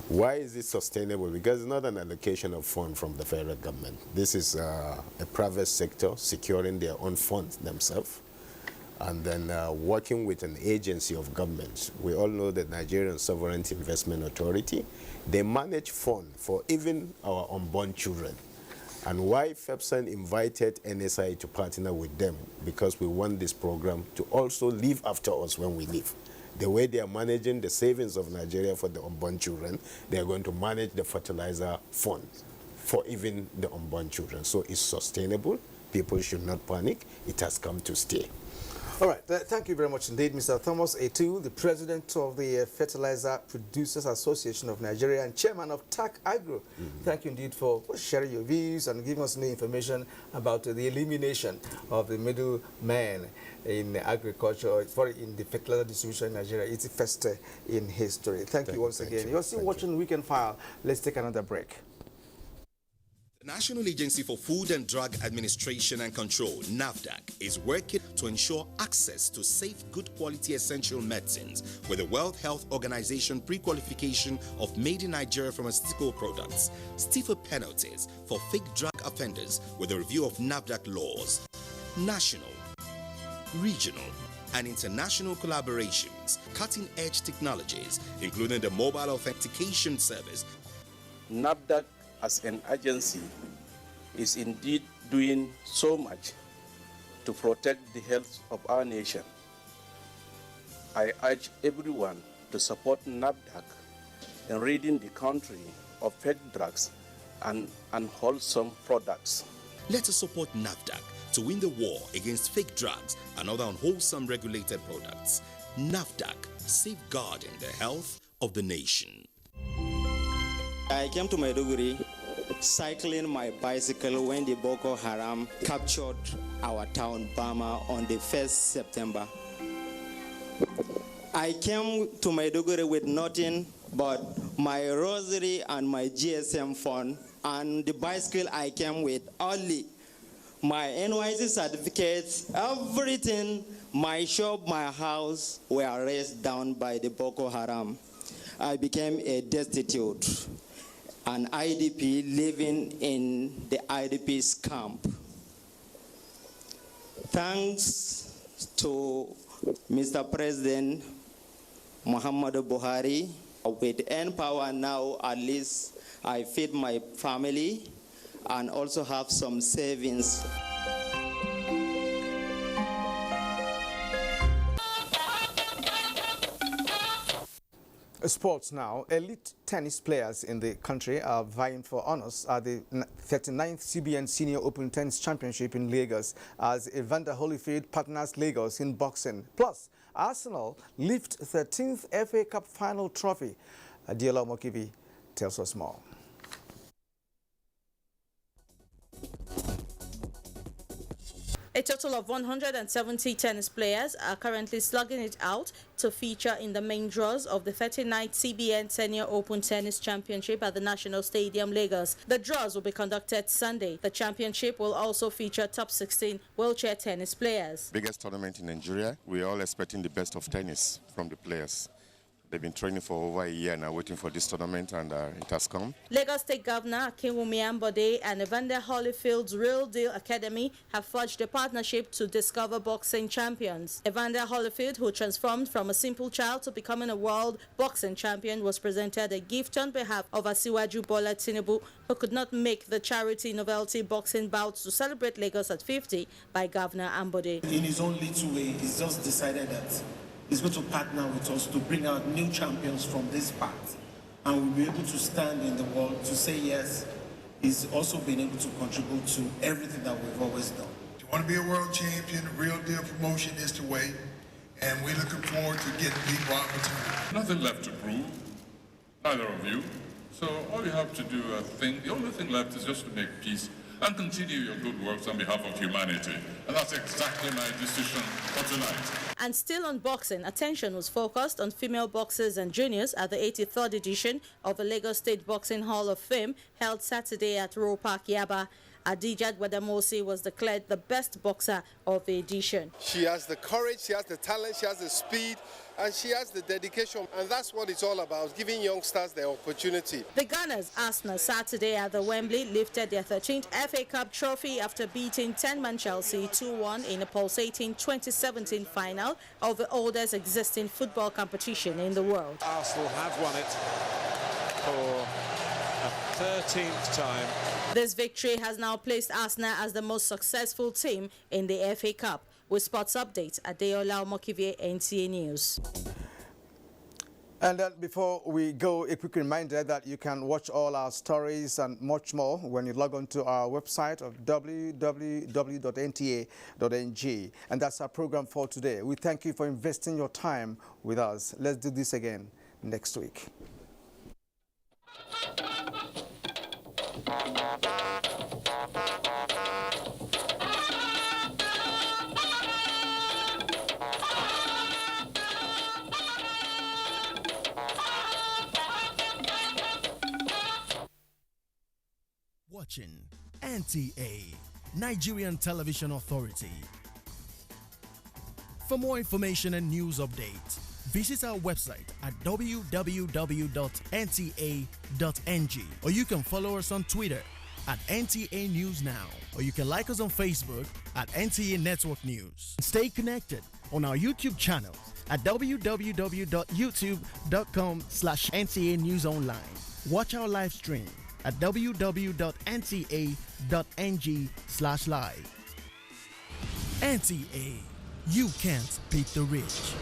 Why is it sustainable? Because it's not an allocation of funds from the federal government. This is a private sector securing their own funds themselves, and then working with an agency of government. We all know that Nigerian Sovereign Investment Authority, they manage funds for even our unborn children. And why FEPSAN invited NSI to partner with them, because we want this program to also live after us when we leave. The way they are managing the savings of Nigeria for the unborn children, they are going to manage the fertilizer fund for even the unborn children. So it's sustainable. People should not panic. It has come to stay. All right. Thank you very much indeed, Mr. Thomas Etu, the president of the Fertilizer Producers Association of Nigeria and chairman of TAC Agro. Thank you indeed for sharing your views and giving us new information about the elimination of the middleman in agriculture, in the fertilizer distribution in Nigeria. It's the first in history. Thank you once again. You're still watching Weekend File. Let's take another break. The National Agency for Food and Drug Administration and Control, NAFDAC, is working to ensure access to safe, good quality essential medicines with the World Health Organization pre-qualification of made in Nigeria pharmaceutical products, stiffer penalties for fake drug offenders with a review of NAFDAC laws, national, regional, and international collaborations, cutting-edge technologies, including the mobile authentication service. NAFDAC as an agency is indeed doing so much to protect the health of our nation. I urge everyone to support NAFDAC in ridding the country of fake drugs and unwholesome products. Let us support NAFDAC to win the war against fake drugs and other unwholesome regulated products. NAFDAC, safeguarding the health of the nation. I came to Maiduguri cycling my bicycle when the Boko Haram captured our town, Bama, on the 1st September. I came to Maiduguri with nothing but my rosary and my GSM phone, and the bicycle I came with only my NYC certificates, everything, my shop, my house were razed down by the Boko Haram. I became a destitute, an IDP living in the IDPs camp. Thanks to Mr. President Muhammadu Buhari With N Power now, at least I feed my family and also have some savings. Sports now. Elite tennis players in the country are vying for honors at the 39th CBN Senior Open Tennis Championship in Lagos as Evander Holyfield partners Lagos in boxing. Plus, Arsenal lift 13th FA Cup final trophy. Adiola Mokibi tells us more. A total of 170 tennis players are currently slugging it out to feature in the main draws of the 39th CBN Senior Open Tennis Championship at the National Stadium, Lagos. The draws will be conducted Sunday. The championship will also feature top 16 wheelchair tennis players. Biggest tournament in Nigeria. We're all expecting the best of tennis from the players. They've been training for over a year now, waiting for this tournament, and it has come. Lagos State Governor Akinwumi Ambode and Evander Holyfield's Real Deal Academy have forged a partnership to discover boxing champions. Evander Holyfield, who transformed from a simple child to becoming a world boxing champion, was presented a gift on behalf of Asiwaju Bola Tinubu, who could not make the charity novelty boxing bouts to celebrate Lagos at 50 by Governor Ambode. In his own little way, he's just decided that he's going to partner with us to bring out new champions from this part, and we'll be able to stand in the world to say yes. He's also been able to contribute to everything that we've always done. If you want to be a world champion, the Real Deal promotion is the way, and we're looking forward to getting people opportunity. Nothing left to prove, neither of you. So all you have to do, I think, the only thing left is just to make peace and continue your good works on behalf of humanity. And that's exactly my decision for tonight. And still on boxing, attention was focused on female boxers and juniors at the 83rd edition of the Lagos State Boxing Hall of Fame held Saturday at Roe Park, Yaba. Adijat Wadamosi was declared the best boxer of the edition. She has the courage, she has the talent, she has the speed, and she has the dedication, and that's what it's all about, giving youngsters the opportunity. The Gunners Arsenal Saturday at the Wembley lifted their 13th FA Cup trophy after beating 10-man Chelsea 2-1 in a pulsating 2017 final of the oldest existing football competition in the world. Arsenal have won it for a 13th time. This victory has now placed Arsenal as the most successful team in the FA Cup. With sports updates, Adeola Mokivi, NTA News. And before we go, a quick reminder that you can watch all our stories and much more when you log on to our website of www.nta.ng. And that's our program for today. We thank you for investing your time with us. Let's do this again next week. Watching NTA, Nigerian Television Authority. For more information and news updates, visit our website at www.nta.ng, or you can follow us on Twitter at NTA News Now, or you can like us on Facebook at NTA Network News. Stay connected on our YouTube channel at www.youtube.com/NTA News Online. Watch our live stream at www.nta.ng/live. NTA, you can't beat the rich.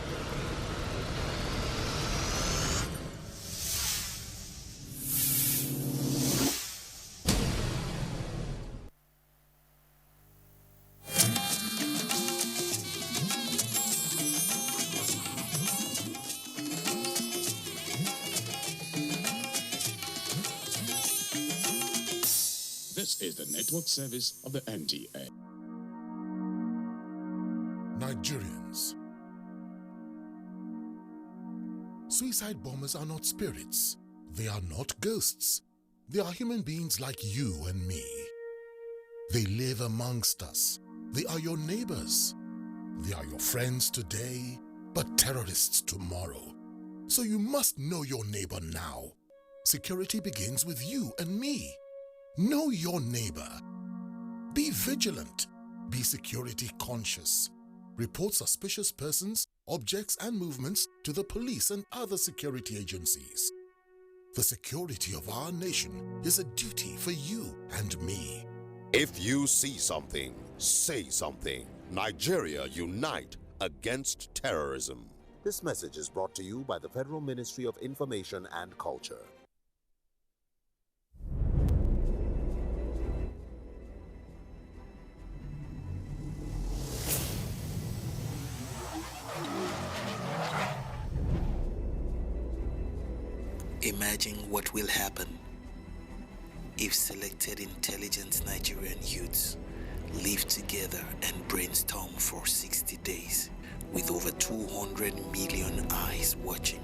This is the network service of the NTA. Nigerians. Suicide bombers are not spirits. They are not ghosts. They are human beings like you and me. They live amongst us. They are your neighbors. They are your friends today, but terrorists tomorrow. So you must know your neighbor now. Security begins with you and me. Know your neighbor. Be vigilant. Be security conscious. Report suspicious persons objects and movements to the police and other security agencies. The security of our nation is a duty for you and me. If you see something, say something. Nigeria, unite against terrorism. This message is brought to you by the Federal Ministry of Information and Culture. Imagine what will happen if selected intelligent Nigerian youths live together and brainstorm for 60 days with over 200 million eyes watching.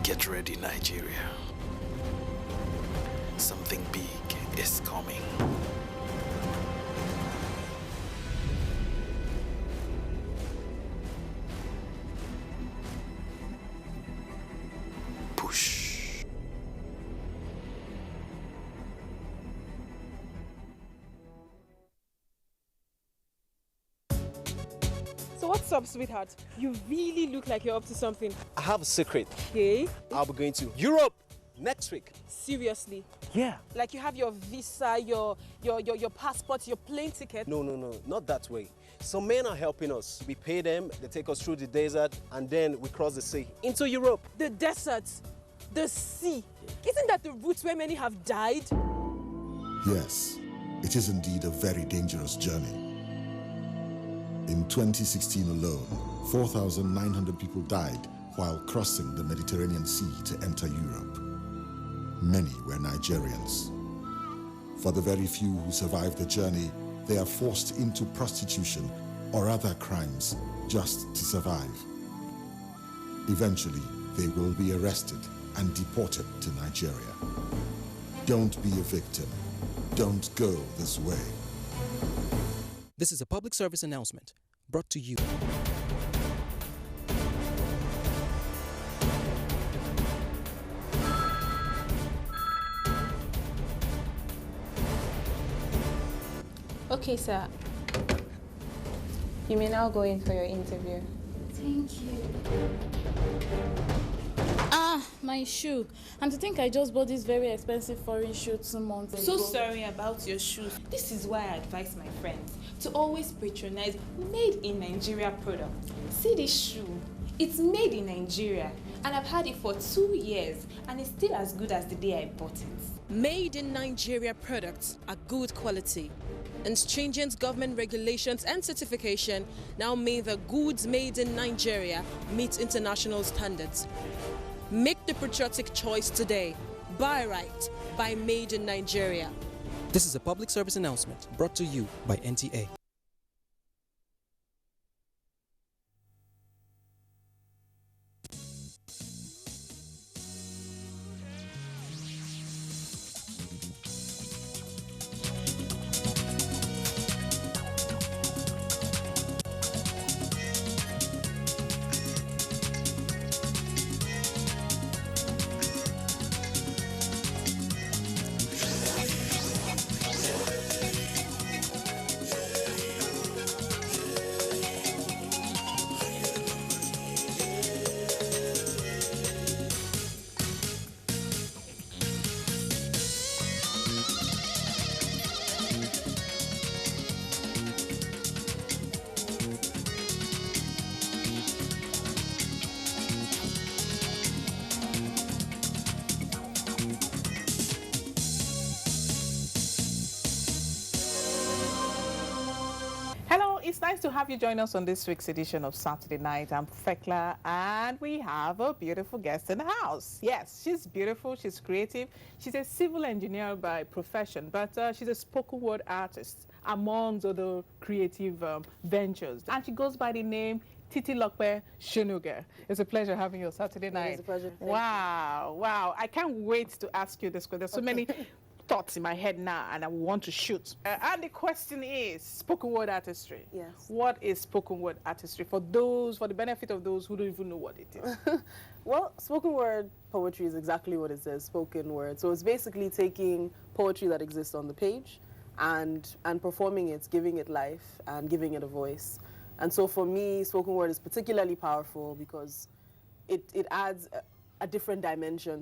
Get ready, Nigeria. Something big is coming. So what's up, sweetheart? You really look like you're up to something. I have a secret. Okay. I'll be going to Europe next week. Seriously? Yeah. Like you have your visa, your passport, your plane ticket? No, not that way. Some men are helping us. We pay them, they take us through the desert, and then we cross the sea into Europe. The desert, the sea. Isn't that the route where many have died? Yes, it is indeed a very dangerous journey. In 2016 alone, 4,900 people died while crossing the Mediterranean Sea to enter Europe. Many were Nigerians. For the very few who survived the journey, they are forced into prostitution or other crimes just to survive. Eventually, they will be arrested and deported to Nigeria. Don't be a victim. Don't go this way. This is a public service announcement brought to you. Okay, sir. You may now go in for your interview. Thank you. Ah, my shoe. And to think I just bought this very expensive foreign shoe 2 months ago. So sorry about your shoes. This is why I advise my friends to always patronize made in Nigeria products. See this shoe? It's made in Nigeria and I've had it for 2 years and it's still as good as the day I bought it. Made in Nigeria products are good quality. And stringent government regulations and certification now mean that goods made in Nigeria meet international standards. Make the patriotic choice today. Buy right. Buy made in Nigeria. This is a public service announcement brought to you by NTA. It's nice to have you join us on this week's edition of Saturday Night. I'm Fekla, and we have a beautiful guest in the house. Yes, she's beautiful, she's creative. She's a civil engineer by profession, but she's a spoken word artist amongst other creative ventures. And she goes by the name Titi Lokpe Shonuga. It's a pleasure having you on Saturday night. It's a pleasure. Wow. I can't wait to ask you this question. There's so many thoughts in my head now and I want to shoot. And the question is spoken word artistry. Yes. What is spoken word artistry for the benefit of those who don't even know what it is? Well, spoken word poetry is exactly what it says, spoken word. So it's basically taking poetry that exists on the page and performing it, giving it life and giving it a voice. And so for me, spoken word is particularly powerful because it adds a different dimension